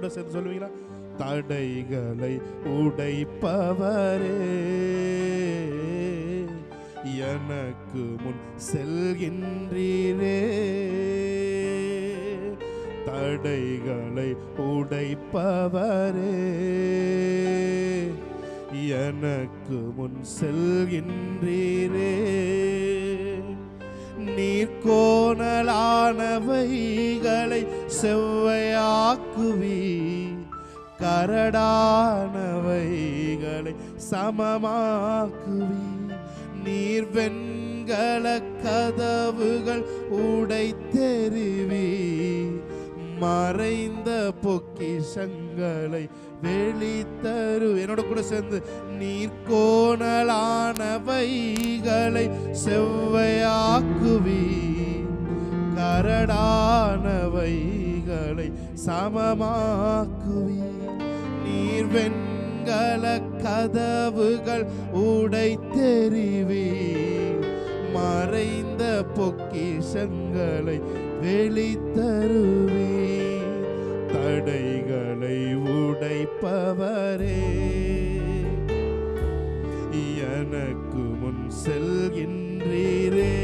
கூட சேர்ந்து சொல்லுவீங்களா? தடைகளை உடைப்பவரே, எனக்கு முன் செல்கின்றீரே. தடைகளை உடைப்பவரே, எனக்கு முன் செல்கின்றீரே. நீர்கோணலானவைகளை செவ்வையாக்குவி, கரடானவைகளை சமமாக்குவி. நீர் வெண்கல கதவுகள் உடைத்தெறிவி, மறைந்த பொக்கிஷங்களை வெளித்தரு. என்னோட கூட சேர்ந்து நீர்கோணலானவைகளை செவ்வையாக்குவி, கரடானவைகளை சமமாக்குவி. நீர் வெண்கல கதவுகள் உடைத்தெறிவி, மறைந்த பொக்கிஷங்களை வெளித்தருவி. தடைகளை உடைப்பவரே, எனக்கு முன் செல்கின்றீரே.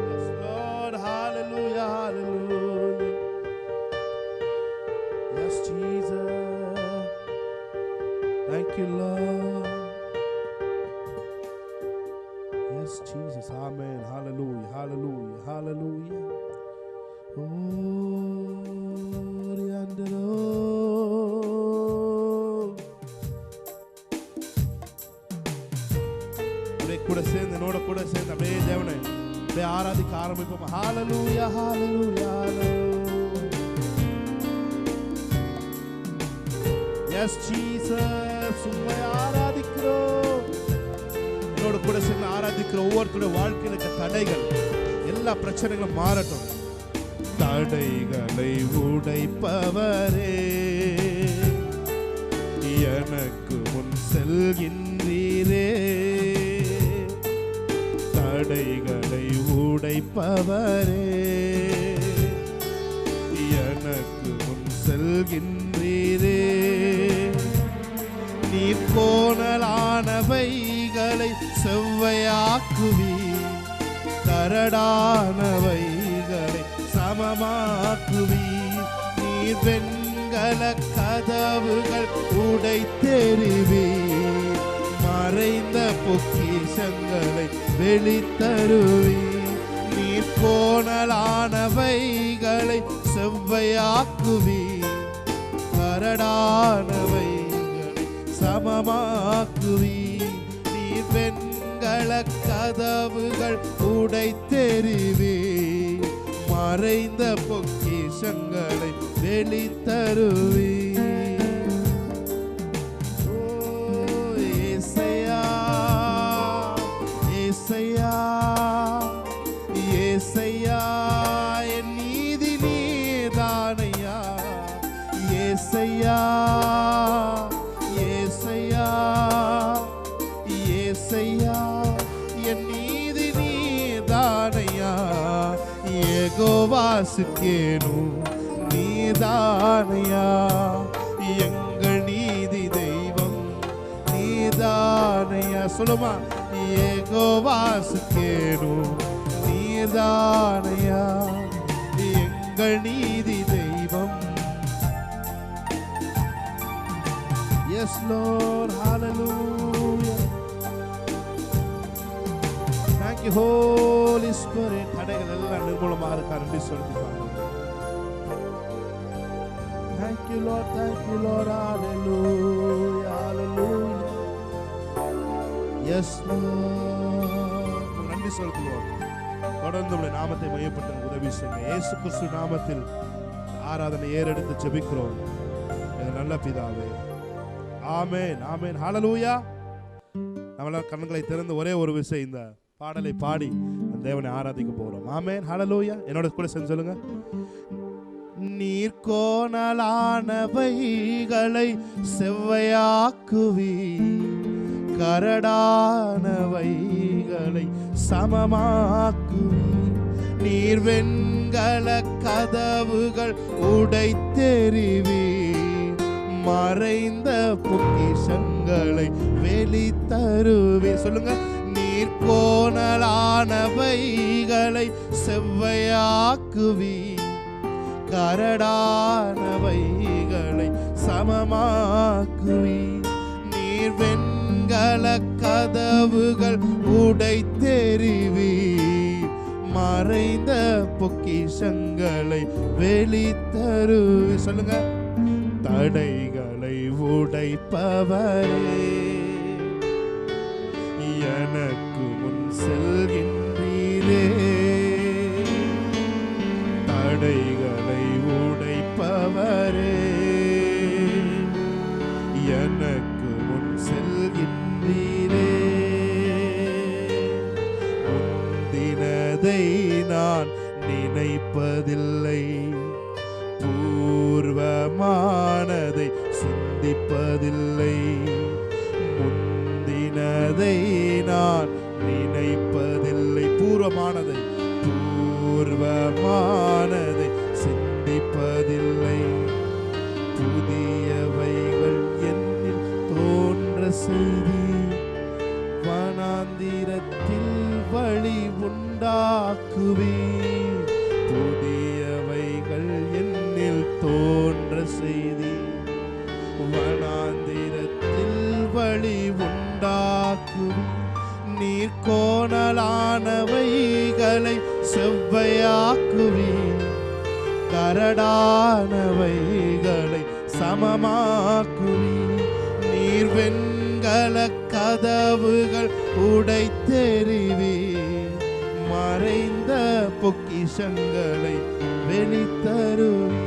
Yes, Lord. Hallelujah, hallelujah. Yes, Jesus. Thank you, Lord. Yes, Jesus. Amen. Hallelujah, hallelujah, hallelujah. Oh, Riandero. கூட சேர்ந்து என்னோட கூட சேர்ந்து அப்படியே தேவனை அப்படியே ஆராதிக்க ஆரம்பிப்போம். ஹalleluya, hallelujah, hallelujah. Yes, Jesus. உம்மை ஆராதிக்கிறோம். என்னோட கூட சேர்ந்து ஆராதிக்கிற ஒவ்வொருத்தருடைய வாழ்க்கையில இருக்க தடைகள், எல்லா பிரச்சனைகளும் மாறட்டும். தடைகளை உடைப்பவரே, எனக்கு முன் செல்கின்றீரே. தடைகளை உடைப்பவரே, எனக்கு முன் செல்கின்றீரே. நீர் கோணலானவைகளை செவ்வையாக்குவி, கரடானவைகளை சமமாக்குவி. நீர் வெண்கல கதவுகள் உடைத்தெறிவி, மறைந்த பொக்கிஷங்களை வெளித்தருவி. நீர் கோணலானவைகளை செவ்வையாக்குவி, கரடானவைகளை சமமாக்குவி. நீர் வெண்கல கதவுகள் உடைத்தெறிவி, மறைந்த பொக்கிஷங்களை வெளித்தருவி. ஏசையா, ஏசையா, என் நீதி நீதானையா. ஏசையா, ஏசையா, ஏசையா, என் நீதி நீதானையா. யெகோவாசுக்கேனு நீதானையா. எங்கள் நீதி தெய்வம் நீதானையா. சொல்லுமா, யெகோவாசுக்கேனு நீதானையா. எங்கள் நீதி தெய்வம். Yes, Lord. Hallelujah. Thank you, Holy Spirit. தடைகள் எல்லாம் நிர்மூலமாக இருக்கார் என்று சொல்லிப்பாங்க. Thank you, Lord. Thank you, Lord. Hallelujah. Hallelujah. Yes, Lord. நன்றி செலுத்துவோம். தொடர்ந்து உடைய நாமத்தை மையப்பட்ட உதவி செய்யுங்க. இயேசு கிறிஸ்து நாமத்தில் ஆராதனை ஏறெடுத்து ஜெபிக்கிறோம் எங்கள் நல்ல பிதாவே. ஆமென், ஆமென். ஹalleluya. நம்மள கண்களை திறந்து ஒரே ஒரு விஷயம் இந்த பாடலை பாடி தேவனை ஆராதிக்க போறோம். ஆமென், ஹalleluya. என்னோட கூட சேர்ந்து சொல்லுங்க. நீர்கோணலானவைகளை செவ்வையாக்குவி, கரடானவைகளை சமமாக்குவி. நீர் வெண்கல கதவுகள் உடைத்தெறிவீர், மறைந்த பொக்கிஷங்களை வெளித்தருவீர். சொல்லுங்க. நீர் கோணலானவைகளை செவ்வையாக்குவீர், கரடானவைகளை சமமாக்குவீர். நீர் வெண்கல கதவுகள் உடைத்தெறிவீர், மறைந்த பொக்கிஷங்களை வெளித்தருவீர். சொல்லுங்க. தடைகளை உடைப்பவரே, எனக்கு முன் செல்கின்றீரே. தடைகளை உடைப்பவரே, எனக்கு முன் செல்கின்றீரே. முந்தினதை நான் நினைப்பதில்லை, பூர்வமானதை சிந்திப்பதில்லை. முந்தினதை நான் நினைப்பதில்லை, பூர்வமானதை சிந்திப்பதில்லை. புதியவைகள் என்னில் தோன்ற செய்தி, வனாந்திரத்தில் வழி உண்டாக்குவீர். புதியவைகள் என்னில் தோன்ற செய்தி, வனாந்திரத்தில் வழி உண்டாக்குவீர். நீர் கோணலானவைகளை செவ்வையாக்குவீர், கரடானவைகளை சமமாக்குவீர். நீர் வெண்கல கதவுகள் உடைத்தெறிவீர், மறைந்த பொக்கிஷங்களை வெளித்தருவீர்.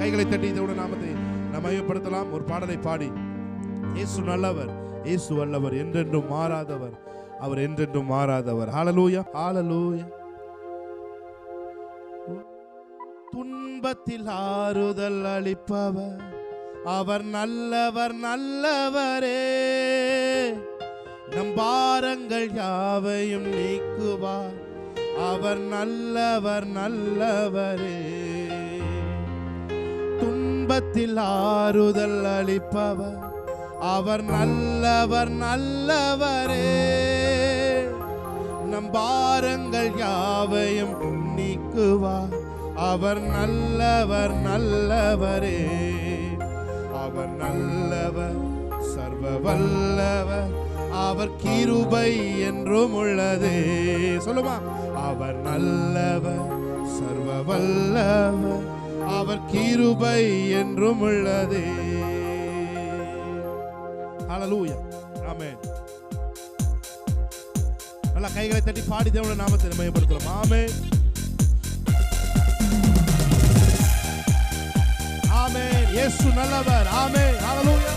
கைகளை தட்டி இதோட நாமத்தை நாம் மையப்படுத்தலாம். ஒரு பாடலை பாடி, இயேசு நல்லவர், இயேசு வல்லவர், என்றென்றும் மாறாதவர், அவர் என்றென்றும் மாறாதவர். ஹல்லேலூயா, ஹல்லேலூயா. துன்பத்தில் ஆறுதல் அளிப்பவர், அவர் நல்லவர், நல்லவரே. நம் பாரங்கள் யாவையும் நீக்குவார், அவர் நல்லவர், நல்லவரே. துன்பத்தில் ஆறுதல் அளிப்பவர், அவர் நல்லவர், நல்லவரே. நம் பாரங்கள் யாவையும் நீக்குவார், அவர் நல்லவர், நல்லவரே. அவர் நல்லவர், சர்வ வல்லவர், அவர் கிருபை என்றும் உள்ளதே. சொல்லுமா. அவர் நல்லவர், சர்வ வல்லவர், அவர் கிருபை என்றும் உள்ளதே. ஹல்லேலூயா, ஆமென். நல்ல கைகளை தட்டி பாடி தேவனுடைய நாமத்தை மகிமைப்படுத்தலாம். ஆமென், ஆமென். இயேசு நல்லவர். ஆமென், ஹல்லேலூயா.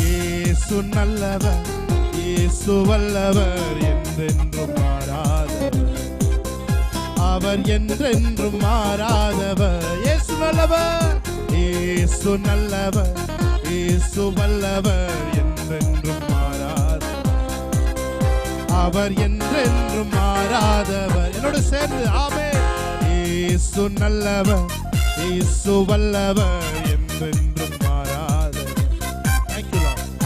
இயேசு நல்லவர், இயேசு வல்லவர், என்றென்றும் மாறாதவர், அவர் என்றென்றும் மாறாதவர். இயேசு நல்லவர், இயேசு நல்லவர், இயேசு வல்லவர், என்றென்றும் மாறாதவர், அவர் என்றென்றும் மாறாதவர். என்னோடு சேர்ந்து ஆமென். இயேசு நல்லவர், இயேசு வல்லவர், என்றென்றும் மாறாதவர்.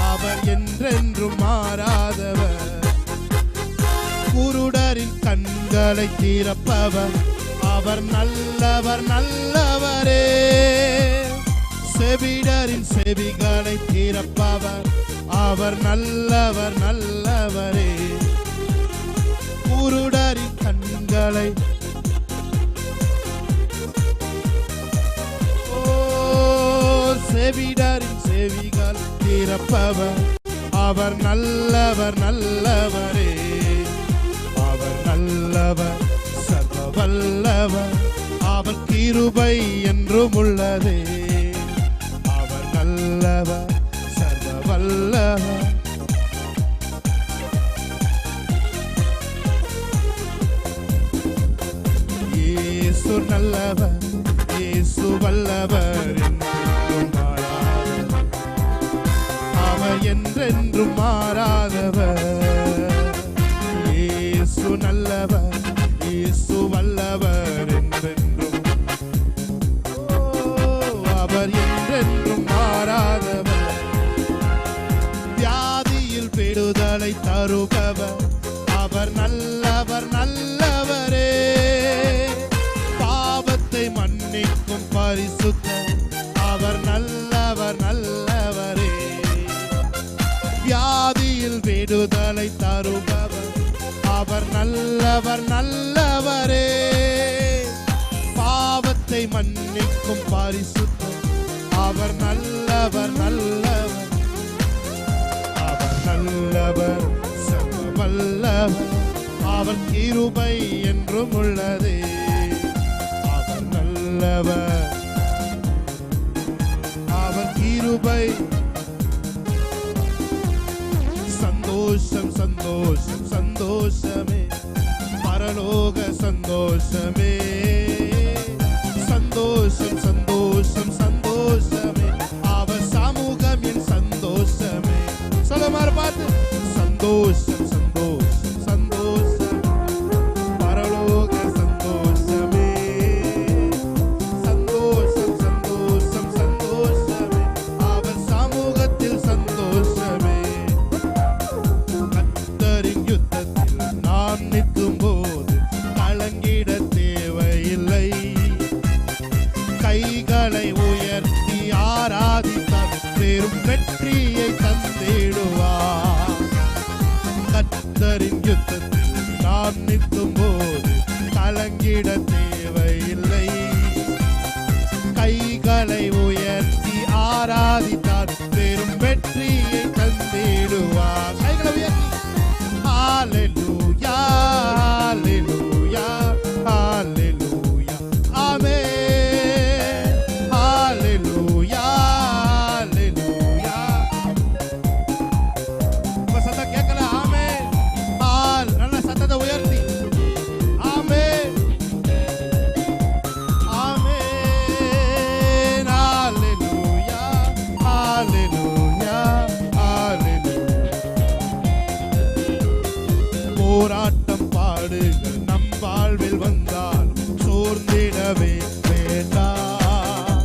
அவர் என்றென்றும் மாறாதவர். குருடரின் கண்களை திறப்பவர், அவர் நல்லவர், நல்லவரே. செவிடரின் செவிகளை திறப்பவர், அவர் நல்லவர், நல்லவரே. குருடரின் கண்களை செவிடரின் செவிகள் திறப்பவர், அவர் நல்லவர், நல்லவரே. அவர் நல்லவர், சர்வ வல்லவர், அவர் கிருபை என்றும் உள்ளதே. அவர் நல்லவர், சர்வ வல்லவர். இயேசு நல்லவர், இயேசு வல்லவர், என்றென்றும் மாறாதவர், அவர் என்றென்றும் மாறாதவர். இயேசு நல்லவர், இயேசு வல்லவர் என்றென்றும். அவர் என்றென்றும் மாறாதவர். வியாதியில் விடுதலை தருபவர், அவர் நல்லவர் நல்லவரே. பாவத்தை மன்னிக்கும் பரிசுத்தர், அவர் நல்லவர் நல்லவரே. வியாதியில் விடுதலை தருபவர், அவர் நல்லவர் நல்லவரே. பாவத்தை மன்னிக்கும் பரிசுத்தர், அவர் நல்லவர் நல்லவர். அவர் நல்லவர் சர்வ வல்லவர், அவர் கிருபை என்றும் உள்ளதே. அவர் நல்லவர், அவர் கிருபை. சந்தோஷம் சந்தோஷம் சந்தோஷமே, பரலோக சந்தோஷமே. சந்தோஷம் சந்தோஷம் சந்தோஷமே, அவர் சமூகம் என் சந்தோஷமே. சொல்லுமாறு பார்த்து, சந்தோஷம் சந்தோஷம் சந்தோஷம், பரலோக சந்தோஷமே. சந்தோஷம் சந்தோஷம் சந்தோஷமே, அவர் சமூகத்தில் சந்தோஷமே. கர்த்தரின் யுத்தத்தில் நான் நிற்கும் போது கலங்கிட தேவையில்லை. கைகளை உயர்த்தி ஆராதித்தார், பெரும் வெற்றியை தந்திடுவார். கர்த்தரின் யுத்தத்தில் நான் நிற்கும் போது கலங்கிட தேவையில்லை. கைகளை உயர்த்தி ஆராதித்தார், பெரும் வெற்றியை தந்திடுவார். கைகளை உயர்த்தி ஹalleluya ஹalleluya ஹalleluya ஆமென். ஹalleluya ஹalleluya. உங்க சத்தம் கேட்கல? ஆமென். நல்ல சத்தத்தை உயர்த்தி ஆமென் ஆமென். ஹalleluya ஹalleluya ஹalleluya. போராட்டம் பாடுகள் நம் வாழ்வில் வந்தால் சோர்ந்திடவே வேண்டாம்.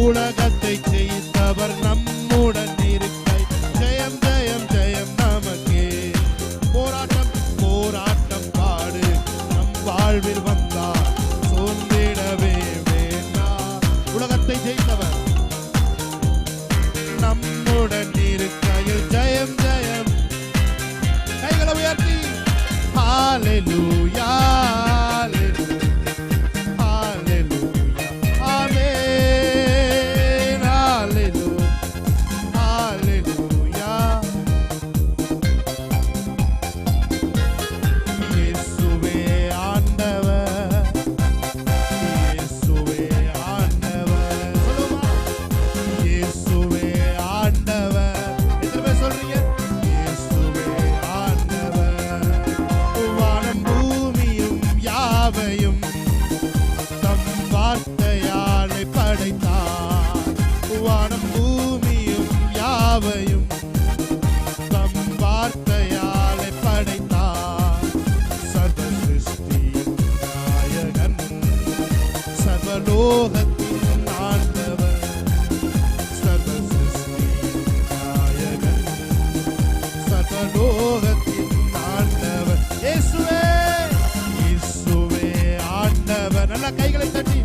உலகத்தை ஜெயித்தவர் நம்முடன் இருக்கை, ஜெயம் ஜெயம் ஜெயம் நமக்கே. போராட்டம் போராட்டம் பாடு நம் வாழ்வில் வந்தால் சோர்ந்திடவே வேண்டாம். உலகத்தை ஜெயித்தவர் நம்முடன் இருக்கையில் ஜெயம் ஜெயம். கைகளை உயர்த்தி ஹalleluya ஹalleluya ஆமென். ஹalleluya ஹalleluya. இயேசுவே ஆண்டவர், இயேசுவே ஆண்டவர். சொல்லுமா, இயேசுவே ஆண்டவர். எத்தனை பேர் சொல்றீங்க? இயேசுவே ஆண்டவர். வானம் பூமியும் யாவையும் தம் வார்த்தையாலே படைத்தார். வானம் பூமியும் யாவையும் தம் வார்த்தையாலே படைத்தார். சர்வ சிருஷ்டியின் நாயகன், சர்வலோகத்தின் ஆண்டவர். சர்வ சிருஷ்டியின் நாயகன், சர்வலோகத்தின் ஆண்டவர். இயேசுவே இயேசுவே ஆண்டவர். நல்ல கைகளை தட்டி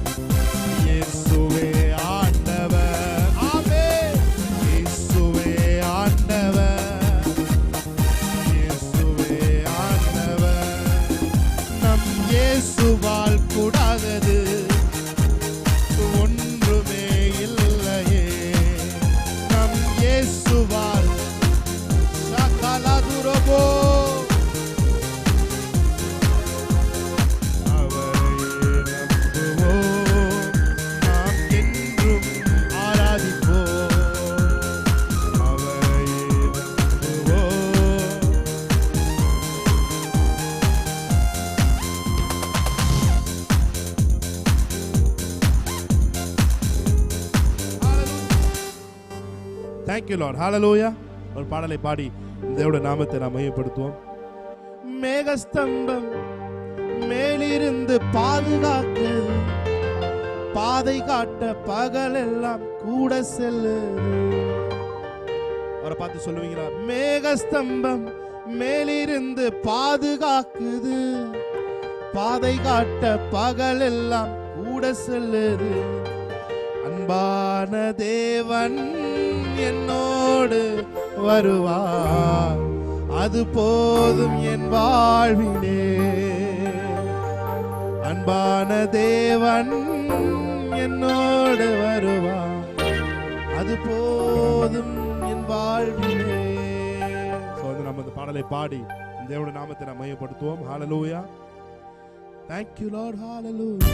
இயேசுவே ஆண்டவர். ஆமென். இயேசுவே ஆண்டவர், இயேசுவே ஆண்டவர். நம் இயேசுவால் கூடாதது ஒன்றுமே இல்லையே. நம் இயேசுவால் சகலதுரபோ Thank you Lord. Hallelujah. ஒரு பாடலை பாடி தேவனுடைய நாமத்தை நாம் மையப்படுத்துவோம். மேகஸ்தம்பம் மேலிருந்து பாதுகாக்குது, பாதை காட்ட பகலெல்லாம் கூட செல்லுது. அவரை பார்த்து சொல்லுவீங்களா? மேகஸ்தம்பம் மேலிருந்து பாதுகாக்குது, பாதை காட்ட பகலெல்லாம் கூட செல்லுது. அன்பான தேவன் என்னோடு வருவார், அது போதும் என் வாழ்விலே. அன்பான தேவன் என்னோடு வருவார், அது போதும் என் வாழ்விலே. நம்ம இந்த பாடலை பாடி தேவனுடைய நாமத்தை நாம் மையப்படுத்துவோம். ஹalleluya. Thank you Lord. Hallelujah.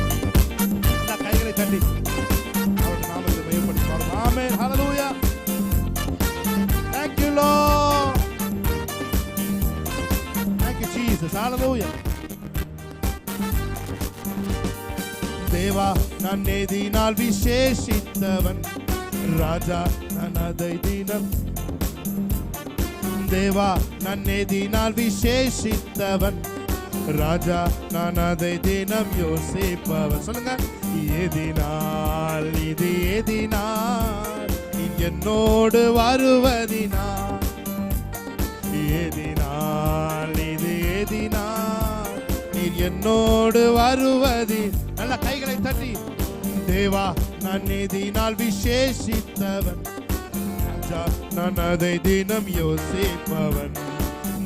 எல்லா கைகளை தட்டி அவருடைய நாமத்தை மையப்படுத்துவோம். ஆமென். Hallelujah. Thank you Lord. Thank you Jesus. Hallelujah. தேவா நான் நேதினால் விசேஷித்தவன், ராஜா நான் அதை தினம். தேவா நான் நேதினால் விசேஷித்தவன், ராஜா நான் அதை தினம் யோசிப்பவன். சொல்லுங்க. ஏதினால் இது ஏதினால் நீ என்னோடு வருவதினால், ஏதினால் இது ஏதினால் நீ என்னோடு வருவதி. நல்ல கைகளை தட்டி. தேவா நான் நேதினால் விசேஷித்தவன், நான் அதை தினம் யோசிப்பவன்.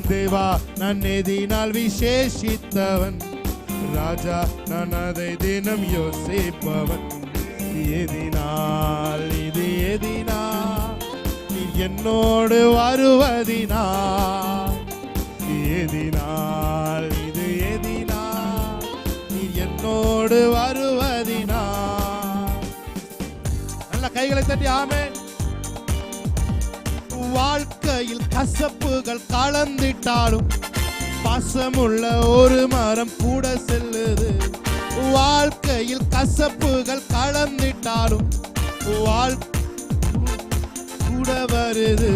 தேவா நான் நேதினால் விசேஷித்தவன், ராஜா நான் அதை தினம் யோசிப்பவன். ஏதினால் இது ஏதினால் நீ என்னோடு வருவதினால், ஏதினால் இது ஏதினால் நீ என்னோடு வருவதினால். நல்ல கைகளை தட்டி ஆமென். வாழ்க்கையில் கசப்புகள் கலந்திட்டாலும் பாசமுள்ள ஒரு மரம் கூட செல்லுது. வாழ்க்கையில் கசப்புகள் கலந்திட்டாலும் கூட வருது.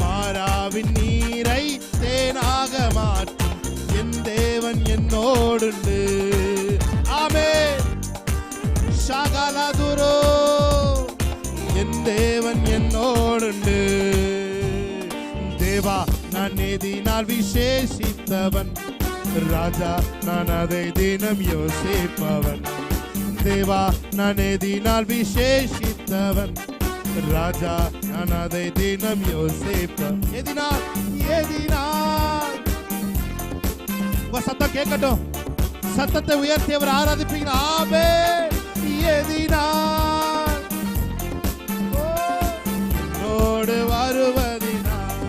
மாறாவின் நீரை தேனாக மாற்றும் என் தேவன் என்னோடுண்டு. ஆமென். ஷகலதுரோ என் தேவன் என்னோடுண்டு. தேவா நான் நேதினால் விசேஷித்தவன், ராஜா நான் அதை தினம் யோசிப்பவன். தேவா நான் நேதினால் விசேஷித்தவன், ராஜா நான் அதை தினம் யோசிப்பவன். எதினால் எதினால் உங்க சத்தம் கேட்கட்டும். சத்தத்தை உயர்த்தியவர் ஆராதிப்பீங்க. ஆமென். எதினால் வருவதினால்.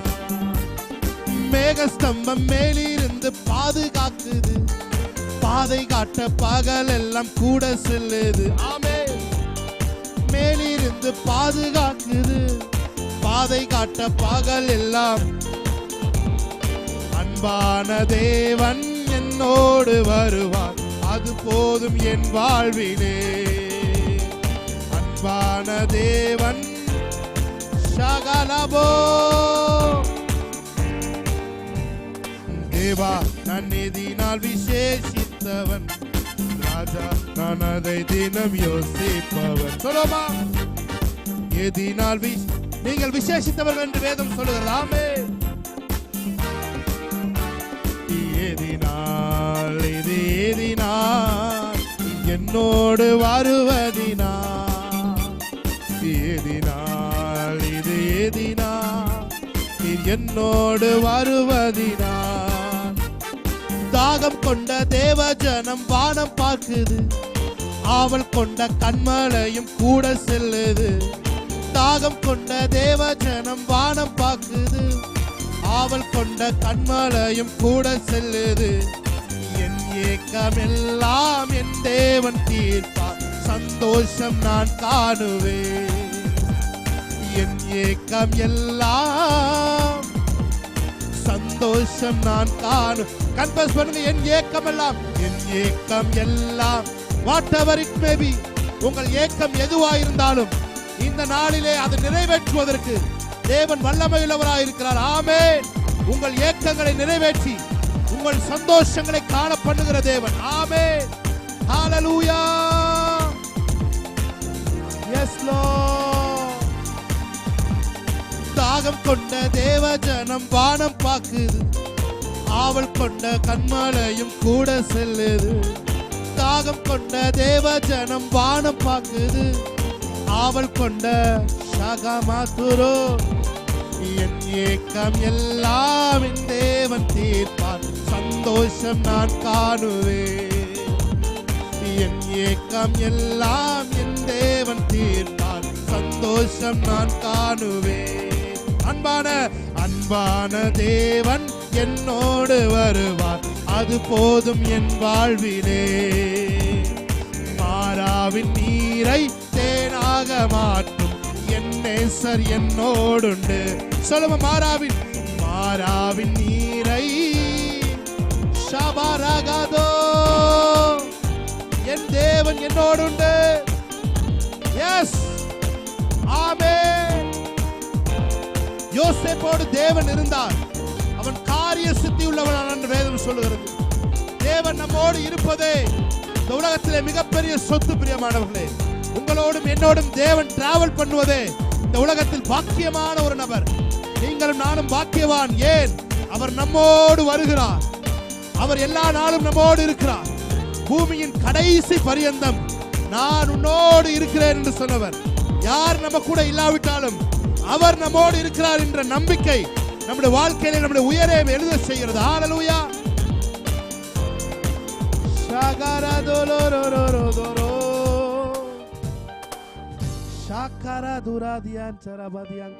மேகஸ்தம்பம் மேலிருந்து பாதுகாக்குது, பாதை காட்ட பகலெல்லாம் கூட செல்லுது. ஆமென். மேலிருந்து பாதுகாக்குது, பாதை காட்ட பகல் எல்லாம். அன்பான தேவன் என்னோடு வருவார், அது போதும் என் வாழ்விலே. அன்பான தேவன் ஷகலபோ. தேவா நான் நேதினால் விசேஷித்தவன், ராஜா நான் அதை தினம் யோசிப்பவன். சொல்லுமா. எதினால் நீங்கள் விசேஷித்தவர்கள் என்று வேதம் சொல்லுகிறது. ஆமென். எதினால் இது எதினால் என்னோடு வருவதினால், எதினால் இது எதினால் என்னோடு வருவதினால். தாகம் கொண்ட தேவ ஜனம் வானம் பார்க்குது, ஆவல் கொண்ட கண்மலையும் கூட செல்லுது. தாகம் கொண்ட தேவ ஜனம் வானம் பார்க்குது, ஆவல் கொண்ட கண்மலையும் கூட செல்லுது. என் ஏக்கமெல்லாம் என் தேவன் தீர்ப்பார், சந்தோஷம் நான் காணுவேன். என் ஏக்கம் எல்லாம் சந்தோஷம் நான் காணு. கன்ஃபஸ் பண்ணுங்க. என் ஏக்கம் எல்லாம், என் ஏக்கம் எல்லாம், வாட்டெவர் இட் மே பி, உங்கள் ஏக்கம் எதுவாயிருந்தாலும் இந்த நாளிலே அதை நிறைவேற்றுவதற்கு தேவன் வல்லமையுள்ளவராய் இருக்கிறார். ஆமென். உங்கள் ஏக்கங்களை நிறைவேற்றி உங்கள் சந்தோஷங்களை காண பண்ணுகிற தேவன். ஆமென். ஹalleluya. Yes Lord. தாகம் கொண்ட தேவ ஜனம் வானம் பாக்குது, ஆவல் கொண்ட கண்மலையும் கூட செல்லுது. தாகம் கொண்ட தேவ ஜனம் வானம் பாக்குது, ஆவல் கொண்ட சகமாத்துரோ. என் ஏக்கம் எல்லாம் என் தேவன் தீர்ப்பார், சந்தோஷம் நான் காணுவேன். என் ஏக்கம் எல்லாம் என் தேவன் தீர்ப்பார், சந்தோஷம் நான் காணுவேன். அன்பான தேவன் என்னோடு வருவார், அது போதும் என் வாழ்விலே. மாறாவின் நீரை தேனாக மாற்றும் என் நேசர் என்னோடுண்டு. சொல்லுங்க, மாறாவின் நீரை ஷபரகதோ, என் தேவன் என்னோடுண்டு. எஸ், ஆமென். யோசேப்போடு தேவன் இருந்தார், அவன் காரிய சித்தி உள்ளவனான் என்று வேதம் சொல்லுகிறது. தேவன் நம்மோடு இருப்பதே இந்த உலகத்திலே மிகப்பெரிய சொத்து. பிரியமானவர்களே, உங்களோடும் என்னோடும் தேவன் டிராவல் பண்ணுவதே இந்த உலகத்தில் பாக்கியமான ஒரு நபர். நீங்களும் நானும் பாக்கியவான். ஏன்? அவர் நம்மோடு வருகிறார், அவர் எல்லா நாளும் நம்மோடு இருக்கிறார். பூமியின் கடைசி பரியந்தம் நான் உன்னோடு இருக்கிறேன் என்று சொன்னவர். யார் நம்ம கூட இல்லாவிட்டாலும் அவர் நம்மோடு இருக்கிறார் என்ற நம்பிக்கை நம்முடைய வாழ்க்கையில நம்முடைய உயரே எழுத செய்கிறது. ஹalleluya. ஷகரதோலோரோரோரோரோரோ ஷகரதுராதியான் சரபதியான்.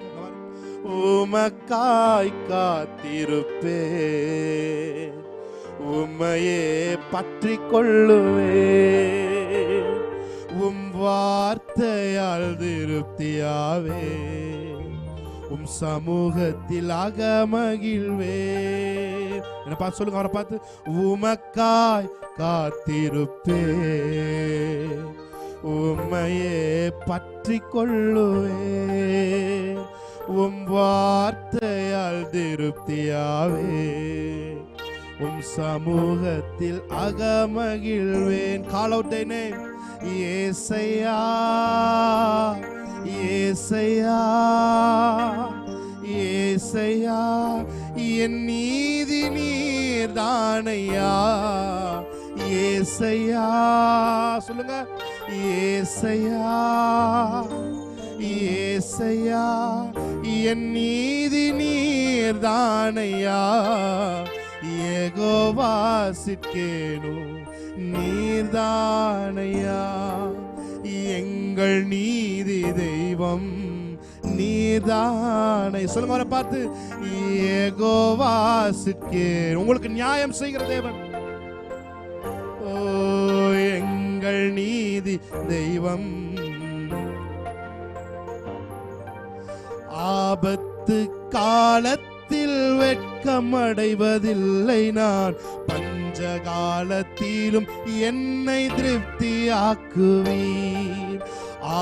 உமக்காய் காத்திருப்பேன், உம்மையே பற்றிக் கொள்ளுவேன். உம் வார்த்தையால் திருப்தியாவே, உம் சமூகத்தில் அகமகிழ்வே. என்ன பார்த்து சொல்லுங்க, அவரை பார்த்து. உமக்காய் காத்திருப்பே, உம்மையே பற்றிக் கொள்ளுவே. உம் வார்த்தையால் திருப்தியாவே, உம் சமூகத்தில் அகமகிழ்வேன். Call out thy name. ஏசையா, ஏசையா, ஏசையா, என் நீதி நீர் தானையா. ஏசையா, சொல்லுங்க. ஏசையா, ஏசையா, என் நீதி நீர் தானையா. யெகோவா சிட்கேனு நீர்தானையா. எங்கள் நீதி தெய்வம் நீர்தானை. சொல்லுங்க அவரை பார்த்து. யெகோவா சிட்கேனு, உங்களுக்கு நியாயம் செய்கிற தேவன். ஓ, எங்கள் நீதி தெய்வம். ஆபத்து காலத்தில் வெட்கம் அடைவதில்லை நான், பஞ்ச காலத்திலும் என்னை திருப்தியாக்குவீர்.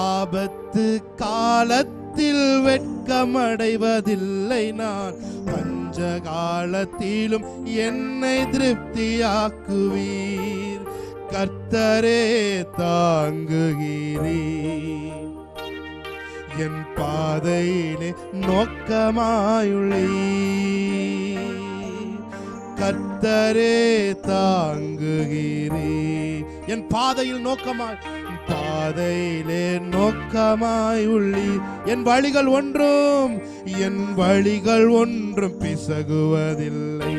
ஆபத்து காலத்தில் வெட்கம் அடைவதில்லை நான், பஞ்ச காலத்திலும் என்னை திருப்தியாக்குவீர். கர்த்தரே தாங்குகிறீர், என் பாதையிலே நோக்கமாயுள்ளீர். கர்த்தரே தாங்குகிறீர், என் பாதையில் நோக்கமாய், பாதையிலே நோக்கமாய் உள்ளீர். என் வழிகள் ஒன்றும் பிசகுவதில்லை.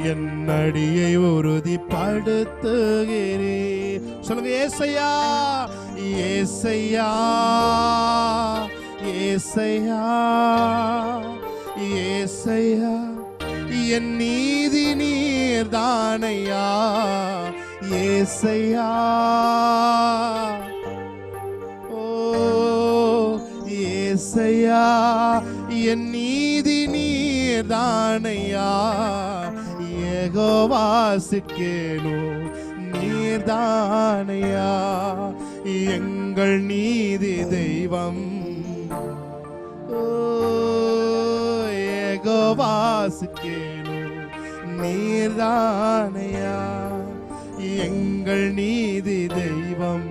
என் அடியை உறுதிப்படுத்துகிறீர். சொல்லுங்க. ஏசையா, ஏசையா, ஏசையா, ஏசையா, என் நீதி நீர் தானையா. ஏசையா, ஓ ஏசையா, என் நீதி நீர் தானையா. யெகோவா சிட்கேனு நீர்தானையா. எங்கள் நீதி தெய்வம் யெகோவாசுக்கேனு நீர்தானையா எங்கள் நீதி தெய்வம்